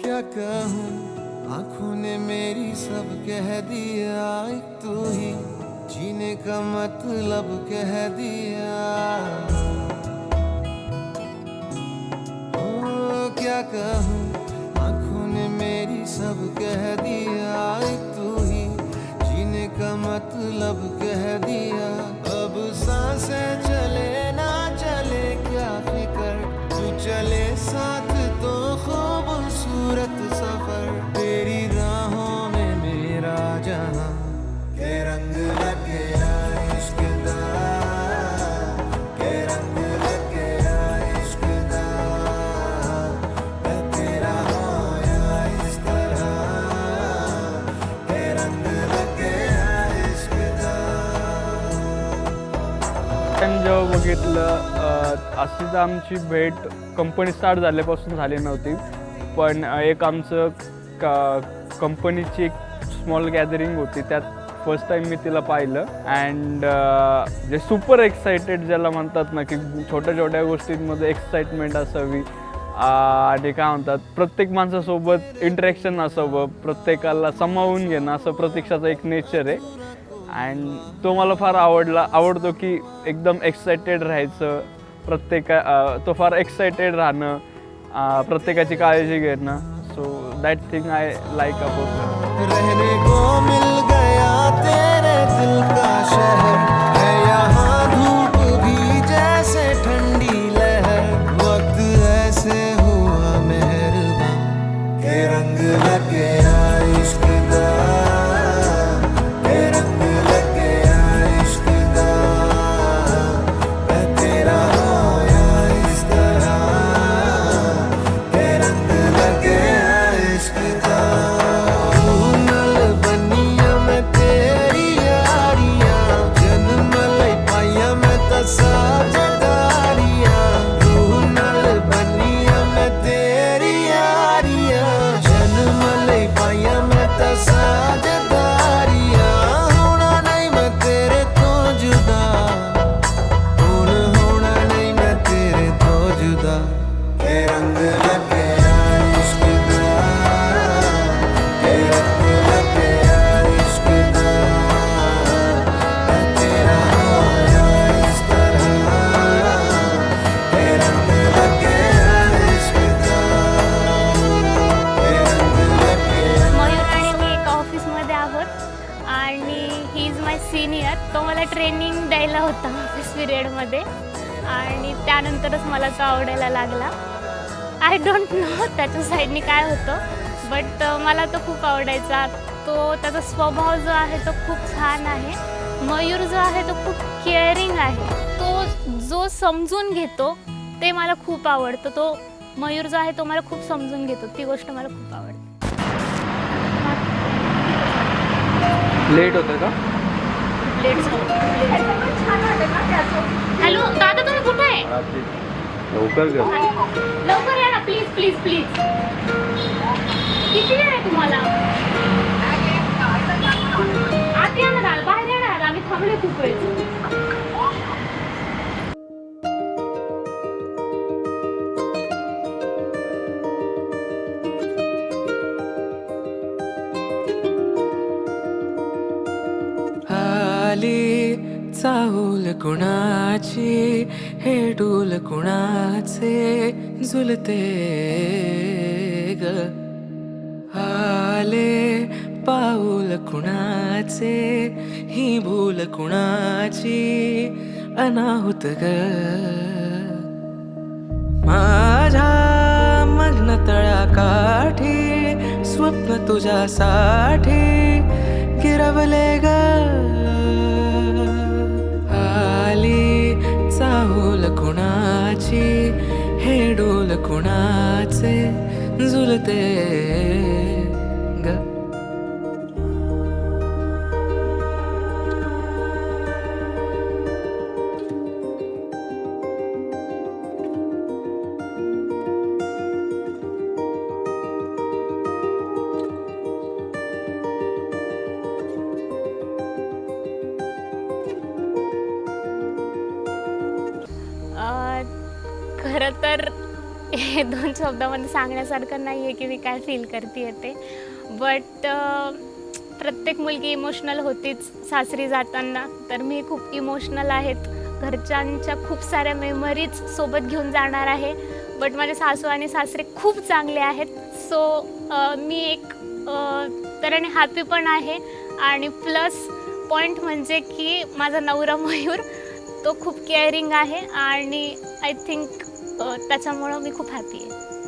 क्या कहूँ, आँखों ने मेरी सब कह दिया, एक तू ही जीने का मतलब कह दिया। ओ क्या कहूँ, आँखों ने मेरी सब कह दिया, एक तू ही जीने का मतलब कह दिया। अब सांसें चले ना चले क्या फिकर, तू चले साथ तो खूबसूरत सफर। तेरी राहों में मेरा जहां के रंग लगे इश्क दा, के रंग लगे इश्क दा। मैं तेरा होया इस तरह, के रंग लगे इश्क दा। जेव्हा बघितलं अशी तर आमची भेट कंपनी स्टार्ट झाल्यापासून झाली नव्हती, पण एक आमचं कंपनीची एक स्मॉल गॅदरिंग होती, त्यात फर्स्ट टाईम मी तिला पाहिलं. अँड जे सुपर एक्सायटेड ज्याला म्हणतात ना, की छोट्या छोट्या गोष्टींमध्ये एक्साइटमेंट असावी आणि काय म्हणतात प्रत्येक माणसासोबत इंटरॅक्शन असावं, प्रत्येकाला सामावून घेणं, असं प्रतीक्षाचं एक नेचर आहे. अँड तो मला फार आवडतो की एकदम एक्सायटेड राहायचं, तो फार एक्सायटेड राहणं, प्रत्येकाची काळजी घेणं. So that thing I like about. रहने को मिल गया तेरे दिल का शहर, है यहाँ धूप भी जैसे ठंडी लहर। वक्त ऐसे हुआ मेहरबान, के रंग लगे इश्क दा, के रंग लगे इश्क दा। मैं तेरा होया इस तरह, के रंग लगे इश्क दा। सिनियर, तो मला ट्रेनिंग द्यायला होता ऑफिस पिरियडमध्ये आणि त्यानंतरच मला तो आवडायला लागला. आय डोंट नो त्याच्या साईडनी काय होतं, बट मला तो खूप आवडायचा. त्याचा स्वभाव जो आहे तो खूप छान आहे. मयूर जो आहे तो खूप केअरिंग आहे. तो जो समजून घेतो ते मला खूप आवडतं. तो मयूर जो आहे तो मला खूप समजून घेतो, ती गोष्ट मला खूप आवडते. लेट होतं का? हॅलो दादा, तुम्ही कुठे आहे? लवकर या ना प्लीज प्लीज प्लीज. किती वेळ आहे तुम्हाला? आत या ना दादा, बाहेर या ना, आम्ही थांबले खूप वेळ. चाहूल कुणाची, हे डूल कुणाचे झुलते ग. आले पाऊल कुणाचे, ही भूल कुणाची अनाहुत ग. माझ्या मग्न तळाकाठी स्वप्न तुझ्यासाठी गिरवले ग. चाहूल कुणाची, हे डोल कुणाचे झुलते ग. खरं तर हे 2 शब्दामध्ये सांगण्यासारखं नाही आहे की मी काय फील करते ते. बट प्रत्येक मुलगी इमोशनल होतीच सासरी जाताना. तर मी खूप इमोशनल आहेत. घरच्यांच्या खूप साऱ्या मेमरीज सोबत घेऊन जाणार आहे. बट माझे सासू आणि सासरे खूप चांगले आहेत. सो मी एक तऱ्हेने हॅपी पण आहे. आणि प्लस पॉईंट म्हणजे की माझा नवरा मयूर तो खूप केअरिंग आहे आणि आय थिंक त्याच्यामुळं मी खूप हॅपी आहे.